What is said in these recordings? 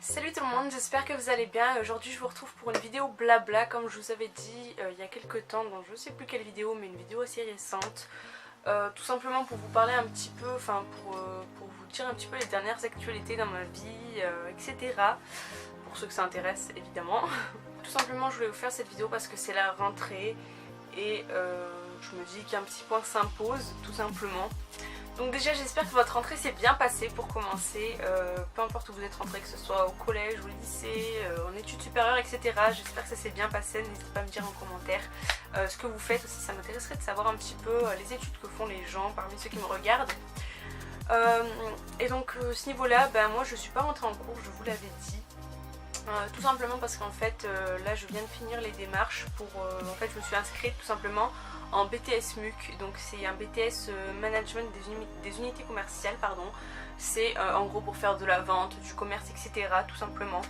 Salut tout le monde, j'espère que vous allez bien. Aujourd'hui je vous retrouve pour une vidéo blabla comme je vous avais dit il y a quelques temps, donc je sais plus quelle vidéo, mais une vidéo assez récente. Tout simplement pour vous parler un petit peu, pour vous dire un petit peu les dernières actualités dans ma vie, etc. Pour ceux que ça intéresse évidemment. Tout simplement je voulais vous faire cette vidéo parce que c'est la rentrée et je me dis qu'un petit point s'impose tout simplement. Donc déjà j'espère que votre rentrée s'est bien passée pour commencer, peu importe où vous êtes rentré, que ce soit au collège, au lycée, en études supérieures, etc. J'espère que ça s'est bien passé, n'hésitez pas à me dire en commentaire ce que vous faites aussi, ça m'intéresserait de savoir un petit peu les études que font les gens parmi ceux qui me regardent. Et donc à ce niveau là, moi je suis pas rentrée en cours, je vous l'avais dit. Tout simplement parce qu'en fait là je viens de finir les démarches pour en fait je me suis inscrite tout simplement en BTS MUC, donc c'est un BTS management des unités commerciales, pardon. C'est en gros pour faire de la vente, du commerce, etc. tout simplement.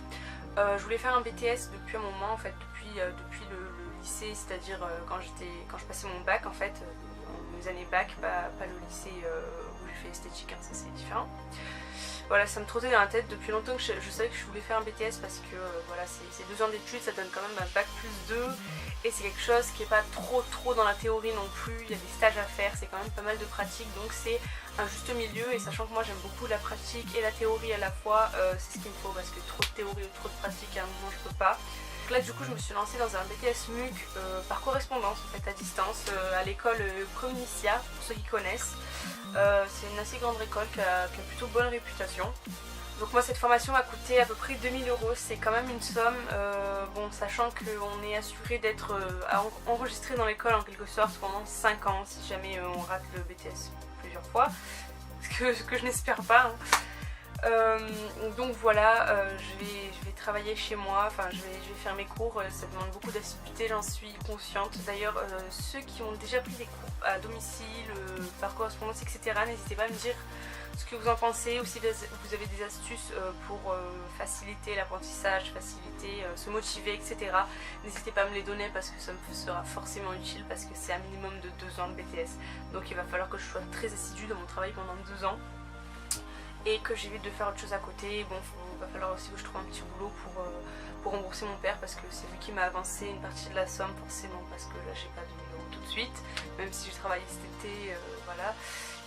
Je voulais faire un BTS depuis un moment en fait, depuis le lycée, c'est-à-dire quand je passais mon bac en fait, mes années bac, pas le lycée où j'ai fait esthétique, hein, ça c'est différent. Voilà, ça me trottait dans la tête depuis longtemps que je savais que je voulais faire un BTS parce que voilà, c'est 2 ans d'études, ça donne quand même un bac plus 2 et c'est quelque chose qui n'est pas trop dans la théorie non plus, il y a des stages à faire, c'est quand même pas mal de pratique, donc c'est un juste milieu. Et sachant que moi j'aime beaucoup la pratique et la théorie à la fois, c'est ce qu'il me faut parce que trop de théorie ou trop de pratique à un moment je peux pas. Donc là du coup je me suis lancée dans un BTS MUC par correspondance en fait à distance à l'école Cominicia pour ceux qui connaissent. C'est une assez grande école qui a plutôt bonne réputation. Donc moi cette formation m'a coûté à peu près 2000 €, c'est quand même une somme, bon, sachant qu'on est assuré d'être enregistré dans l'école en quelque sorte pendant 5 ans si jamais on rate le BTS plusieurs fois, ce que je n'espère pas. Donc voilà, je vais travailler chez moi, enfin je vais faire mes cours, ça demande beaucoup d'assiduité, j'en suis consciente. D'ailleurs ceux qui ont déjà pris des cours à domicile, par correspondance, etc. n'hésitez pas à me dire ce que vous en pensez, ou si vous avez des astuces pour faciliter l'apprentissage, faciliter, se motiver, etc. N'hésitez pas à me les donner parce que ça me sera forcément utile, parce que c'est un minimum de 2 ans de BTS. Donc il va falloir que je sois très assidue dans mon travail pendant 2 ans. Et que j'évite de faire autre chose à côté. Bon, il va falloir aussi que je trouve un petit boulot pour rembourser mon père parce que c'est lui qui m'a avancé une partie de la somme forcément, parce que là j'ai pas de 1000 € tout de suite, même si j'ai travaillé cet été, voilà,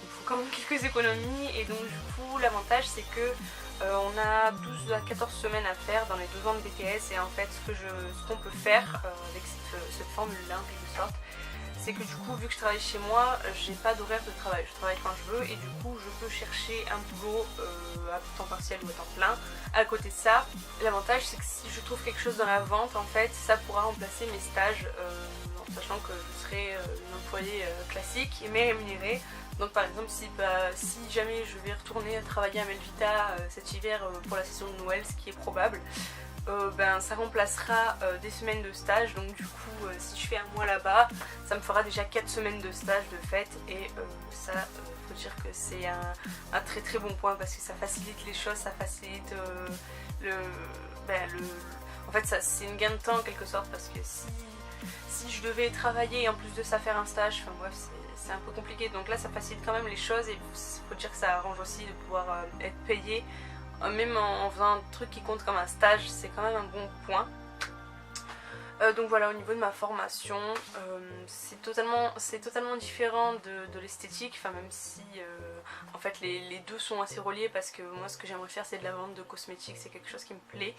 il me faut quand même quelques économies. Et donc du coup l'avantage c'est que on a 12 à 14 semaines à faire dans les 2 ans de BTS. Et en fait ce qu'on peut faire avec cette formule là en quelque sorte, c'est que du coup vu que je travaille chez moi, j'ai pas d'horaire de travail, je travaille quand je veux et du coup je peux chercher un boulot à temps partiel ou à temps plein à côté de ça. L'avantage c'est que si je trouve quelque chose dans la vente, en fait ça pourra remplacer mes stages, en sachant que je serai une employée classique mais rémunérée. Donc par exemple si jamais je vais retourner travailler à Melvita cet hiver pour la saison de Noël, ce qui est probable, ça remplacera des semaines de stage. Donc du coup si je fais un mois là-bas, ça me fera déjà 4 semaines de stage de fait. Et ça faut dire que c'est un très bon point parce que ça facilite les choses, ça facilite en fait ça c'est une gain de temps en quelque sorte, parce que si je devais travailler et en plus de ça faire un stage, enfin bref c'est un peu compliqué. Donc là ça facilite quand même les choses et il faut dire que ça arrange aussi de pouvoir être payé même en faisant un truc qui compte comme un stage, c'est quand même un bon point. Donc voilà, au niveau de ma formation, c'est totalement différent de l'esthétique, enfin même si en fait les deux sont assez reliés, parce que moi ce que j'aimerais faire c'est de la vente de cosmétiques, c'est quelque chose qui me plaît.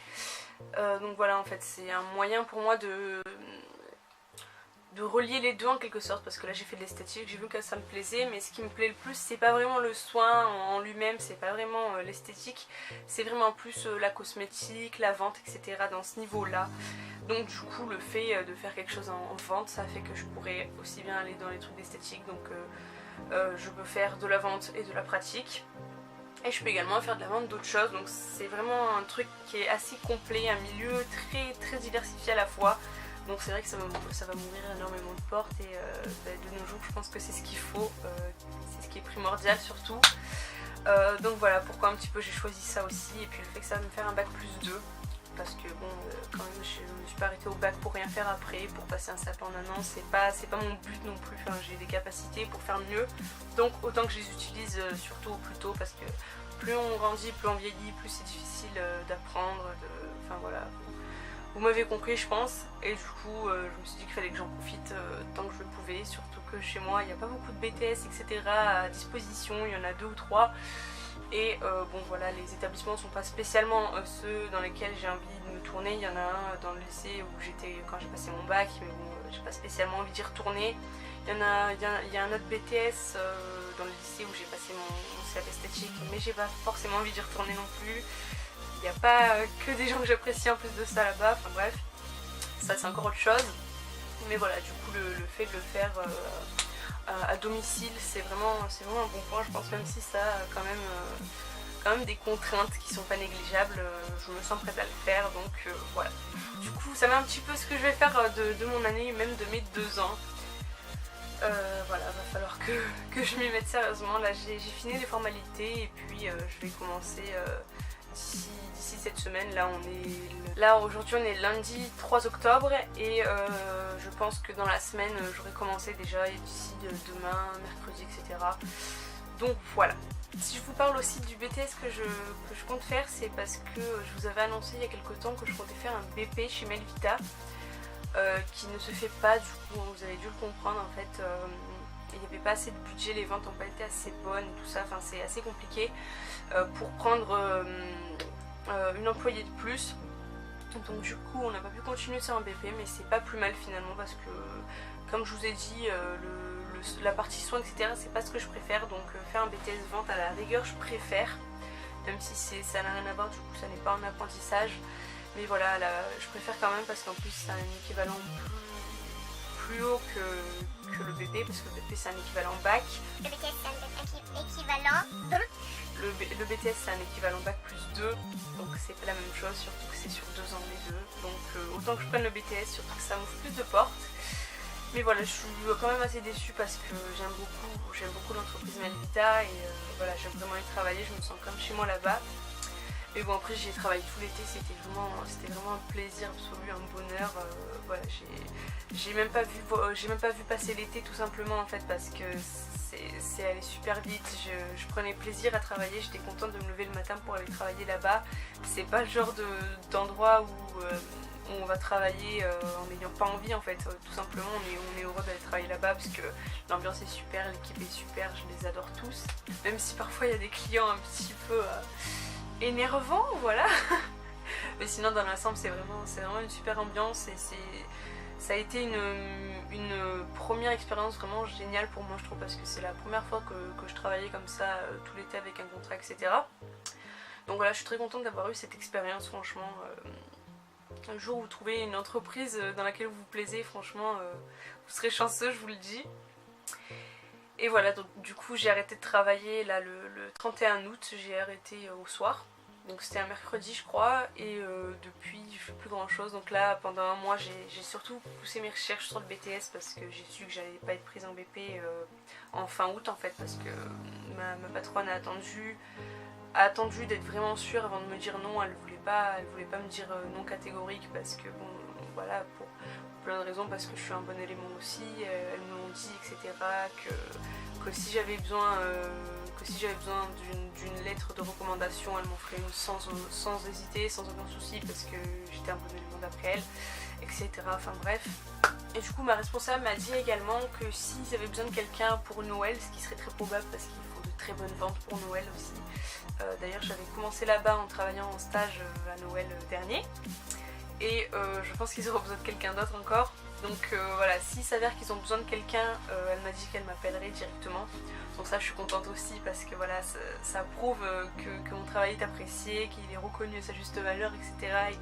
Donc voilà, en fait c'est un moyen pour moi de relier les deux en quelque sorte, parce que là j'ai fait de l'esthétique, j'ai vu que ça me plaisait, mais ce qui me plaît le plus c'est pas vraiment le soin en lui-même, c'est pas vraiment l'esthétique, c'est vraiment plus la cosmétique, la vente, etc. dans ce niveau là. Donc du coup le fait de faire quelque chose en vente, ça fait que je pourrais aussi bien aller dans les trucs d'esthétique, donc je peux faire de la vente et de la pratique. Et je peux également faire de la vente d'autres choses, donc c'est vraiment un truc qui est assez complet, un milieu très diversifié à la fois. Donc c'est vrai que ça va m'ouvrir énormément de portes et de nos jours je pense que c'est ce qu'il faut, c'est ce qui est primordial surtout. Donc voilà pourquoi un petit peu j'ai choisi ça aussi, et puis le fait que ça va me faire un bac plus 2. parce que bon, quand même je me suis pas arrêtée au bac pour rien faire après, pour passer un CAP en un an, c'est pas mon but non plus, enfin, j'ai des capacités pour faire mieux, donc autant que je les utilise surtout au plus tôt, parce que plus on grandit, plus on vieillit, plus c'est difficile d'apprendre, enfin voilà. Vous m'avez compris je pense, et du coup je me suis dit qu'il fallait que j'en profite tant que je le pouvais, surtout que chez moi il n'y a pas beaucoup de BTS etc. à disposition, il y en a 2 ou 3, et bon voilà, les établissements ne sont pas spécialement ceux dans lesquels j'ai envie de me tourner. Il y en a un dans le lycée où j'étais quand j'ai passé mon bac, mais bon j'ai pas spécialement envie d'y retourner. Il y a un autre BTS dans le lycée où j'ai passé mon CAP esthétique, mais j'ai pas forcément envie d'y retourner non plus. Il n'y a pas que des gens que j'apprécie en plus de ça là-bas, enfin bref, ça c'est encore autre chose. Mais voilà, du coup le fait de le faire à domicile, c'est vraiment un bon point, je pense, même si ça a quand même des contraintes qui sont pas négligeables, je me sens prête à le faire, donc voilà. Du coup ça met un petit peu ce que je vais faire de mon année, même de mes 2 ans. Voilà, va falloir que je m'y mette sérieusement. Là j'ai fini les formalités et puis je vais commencer d'ici cette semaine. Là aujourd'hui on est lundi 3 octobre et je pense que dans la semaine j'aurai commencé déjà, et d'ici demain, mercredi, etc. Donc voilà. Si je vous parle aussi du BTS que je compte faire, c'est parce que je vous avais annoncé il y a quelques temps que je comptais faire un BP chez Melvita, qui ne se fait pas, du coup vous avez dû le comprendre en fait. Il n'y avait pas assez de budget, les ventes n'ont pas été assez bonnes, tout ça, enfin c'est assez compliqué pour prendre une employée de plus. Donc du coup on n'a pas pu continuer sur un BP, mais c'est pas plus mal finalement, parce que comme je vous ai dit, la partie soins etc c'est pas ce que je préfère, donc faire un BTS vente à la rigueur je préfère, même si ça n'a rien à voir, du coup ça n'est pas un apprentissage, mais voilà, là, je préfère quand même parce qu'en plus c'est un équivalent plus haut que le BP, parce que le BP c'est un équivalent bac. Le BTS c'est un équivalent. Le BTS c'est un équivalent bac plus 2, donc c'est pas la même chose, surtout que c'est sur 2 ans les deux. Donc autant que je prenne le BTS, surtout que ça m'ouvre plus de portes. Mais voilà, je suis quand même assez déçue parce que j'aime beaucoup l'entreprise Melvita, et voilà, j'aime vraiment y travailler, je me sens comme chez moi là-bas. Mais bon, après j'y ai travaillé tout l'été, c'était vraiment un plaisir absolu, un bonheur. Voilà, j'ai même pas vu passer l'été, tout simplement en fait, parce que c'est allé super vite. Je prenais plaisir à travailler, j'étais contente de me lever le matin pour aller travailler là-bas. C'est pas le genre d'endroit où on va travailler en n'ayant pas envie en fait, tout simplement on est heureux d'aller travailler là-bas parce que l'ambiance est super, l'équipe est super, je les adore tous, même si parfois il y a des clients un petit peu énervants, voilà. Mais sinon dans l'ensemble c'est vraiment une super ambiance, et ça a été une première expérience vraiment géniale pour moi, je trouve, parce que c'est la première fois que je travaillais comme ça tout l'été avec un contrat etc. Donc voilà, je suis très contente d'avoir eu cette expérience, franchement. Un jour où vous trouvez une entreprise dans laquelle vous vous plaisez, franchement vous serez chanceux, je vous le dis. Et voilà, donc du coup j'ai arrêté de travailler là le 31 août, j'ai arrêté au soir. Donc c'était un mercredi je crois, et depuis je fais plus grand chose. Donc là pendant un mois j'ai surtout poussé mes recherches sur le BTS parce que j'ai su que j'allais pas être prise en BP en fin août en fait, parce que ma patronne a attendu d'être vraiment sûre avant de me dire non. Elle voulait pas me dire non catégorique, parce que bon voilà, pour plein de raisons, parce que je suis un bon élément aussi, elles me l'ont dit etc, que si j'avais besoin d'une lettre de recommandation, elles m'en feraient une sans hésiter, sans aucun souci, parce que j'étais un bon élément d'après elles, etc. Enfin bref. Et du coup ma responsable m'a dit également que s'ils avaient besoin de quelqu'un pour Noël, ce qui serait très probable parce qu'il faut de très bonnes ventes pour Noël aussi. D'ailleurs j'avais commencé là-bas en travaillant en stage à Noël dernier, et je pense qu'ils auront besoin de quelqu'un d'autre encore. Donc voilà, s'il s'avère qu'ils ont besoin de quelqu'un, elle m'a dit qu'elle m'appellerait directement. Donc ça je suis contente aussi, parce que voilà, ça prouve que mon travail est apprécié, qu'il est reconnu à sa juste valeur, etc. Et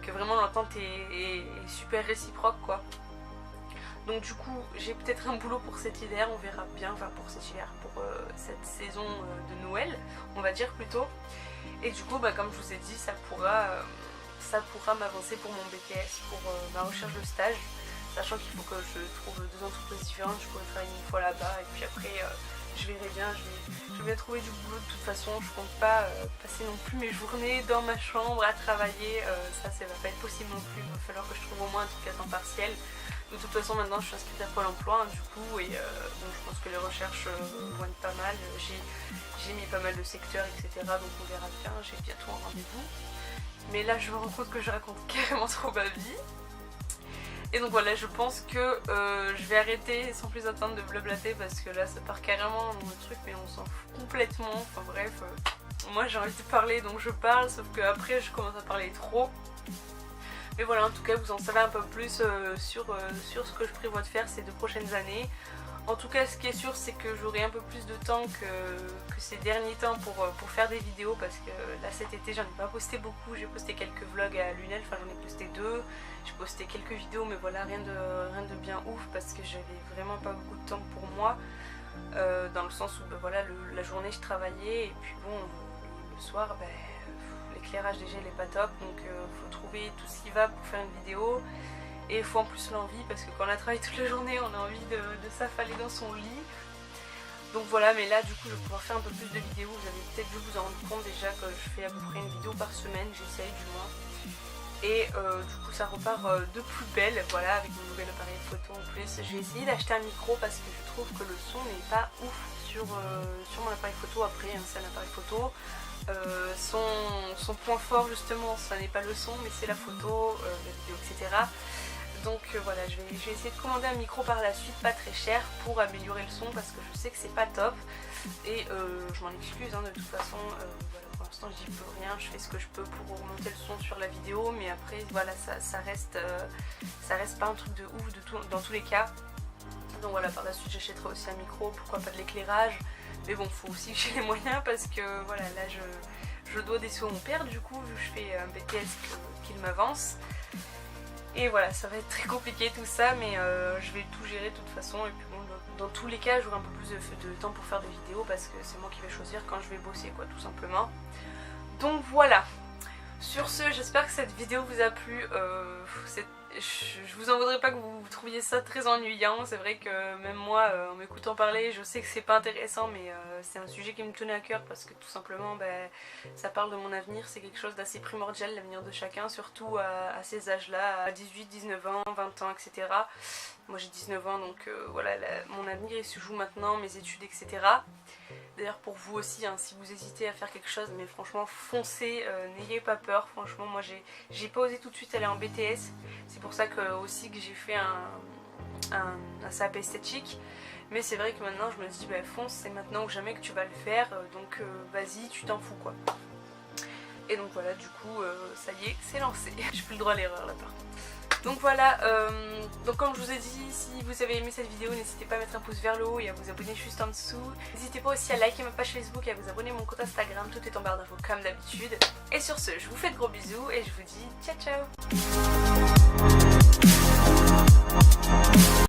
que vraiment l'entente est super réciproque quoi. Donc du coup j'ai peut-être un boulot pour cet hiver, on verra bien, enfin pour cet hiver, pour cette saison de Noël on va dire plutôt. Et du coup bah, comme je vous ai dit, ça pourra m'avancer pour mon BTS, pour ma recherche de stage, sachant qu'il faut que je trouve 2 entreprises différentes. Je pourrais travailler une fois là-bas et puis après je verrai bien, je vais bien trouver du boulot de toute façon. Je compte pas passer non plus mes journées dans ma chambre à travailler, ça va pas être possible non plus. Il va falloir que je trouve au moins un truc à temps partiel. De toute façon maintenant je suis inscrite à Pôle emploi du coup, et donc je pense que les recherches vont être pas mal. J'ai mis pas mal de secteurs, etc. Donc on verra bien, j'ai bientôt un rendez-vous. Mais là je me rends compte que je raconte carrément trop ma vie. Et donc voilà, je pense que je vais arrêter sans plus attendre de blablater parce que là ça part carrément dans le truc, mais on s'en fout complètement. Enfin bref, moi j'ai envie de parler donc je parle, sauf que après je commence à parler trop. Mais voilà, en tout cas vous en savez un peu plus sur ce que je prévois de faire ces 2 prochaines années. En tout cas ce qui est sûr c'est que j'aurai un peu plus de temps que ces derniers temps pour faire des vidéos, parce que là cet été j'en ai pas posté beaucoup. J'ai posté quelques vlogs à Lunel, enfin j'en ai posté 2. J'ai posté quelques vidéos mais voilà, rien de bien ouf parce que j'avais vraiment pas beaucoup de temps pour moi. Dans le sens où voilà, la journée je travaillais et puis bon le soir l'éclairage déjà il est pas top, donc faut trouver tout ce qui va pour faire une vidéo. Et il faut en plus l'envie, parce que quand on a travaillé toute la journée, on a envie de s'affaler dans son lit. Donc voilà, mais là du coup je vais pouvoir faire un peu plus de vidéos. Vous avez peut-être dû vous en rendre compte déjà que je fais à peu près une vidéo par semaine, j'essaye du moins. Et du coup ça repart de plus belle, voilà, avec mon nouvel appareil photo en plus. J'ai essayé d'acheter un micro parce que je trouve que le son n'est pas ouf sur mon appareil photo. Après c'est un appareil photo. Son point fort justement, ça n'est pas le son mais c'est la photo, la vidéo, etc. Donc voilà, je vais essayer de commander un micro par la suite, pas très cher, pour améliorer le son parce que je sais que c'est pas top. Et je m'en excuse de toute façon, voilà, pour l'instant j'y peux rien, je fais ce que je peux pour remonter le son sur la vidéo, mais après voilà, ça reste pas un truc de ouf dans tous les cas. Donc voilà, par la suite j'achèterai aussi un micro, pourquoi pas de l'éclairage. Mais bon, faut aussi que j'ai les moyens parce que voilà, là je dois des sous à mon père du coup, vu que je fais un BTS qu'il m'avance. Et voilà, ça va être très compliqué tout ça, mais je vais tout gérer de toute façon. Et puis bon, dans tous les cas, j'aurai un peu plus de temps pour faire des vidéos parce que c'est moi qui vais choisir quand je vais bosser, quoi, tout simplement. Donc voilà. Sur ce, j'espère que cette vidéo vous a plu. Je vous en voudrais pas que vous trouviez ça très ennuyant. C'est vrai que même moi, en m'écoutant parler, je sais que c'est pas intéressant, mais c'est un sujet qui me tenait à cœur parce que tout simplement, ça parle de mon avenir. C'est quelque chose d'assez primordial, l'avenir de chacun, surtout à ces âges-là, à 18, 19 ans, 20 ans, etc. Moi j'ai 19 ans, donc voilà, mon avenir il se joue maintenant, mes études, etc. D'ailleurs pour vous aussi, si vous hésitez à faire quelque chose, mais franchement foncez, n'ayez pas peur. Franchement moi j'ai pas osé tout de suite aller en BTS. C'est pour ça aussi que j'ai fait un SAP esthétique. Mais c'est vrai que maintenant je me dis fonce, c'est maintenant ou jamais que tu vas le faire, donc vas-y, tu t'en fous quoi. Et donc voilà, du coup ça y est, c'est lancé. J'ai plus le droit à l'erreur là par contre. Donc voilà, donc comme je vous ai dit, si vous avez aimé cette vidéo, n'hésitez pas à mettre un pouce vers le haut et à vous abonner juste en dessous. N'hésitez pas aussi à liker ma page Facebook et à vous abonner à mon compte Instagram, tout est en barre d'infos comme d'habitude. Et sur ce, je vous fais de gros bisous et je vous dis ciao ciao.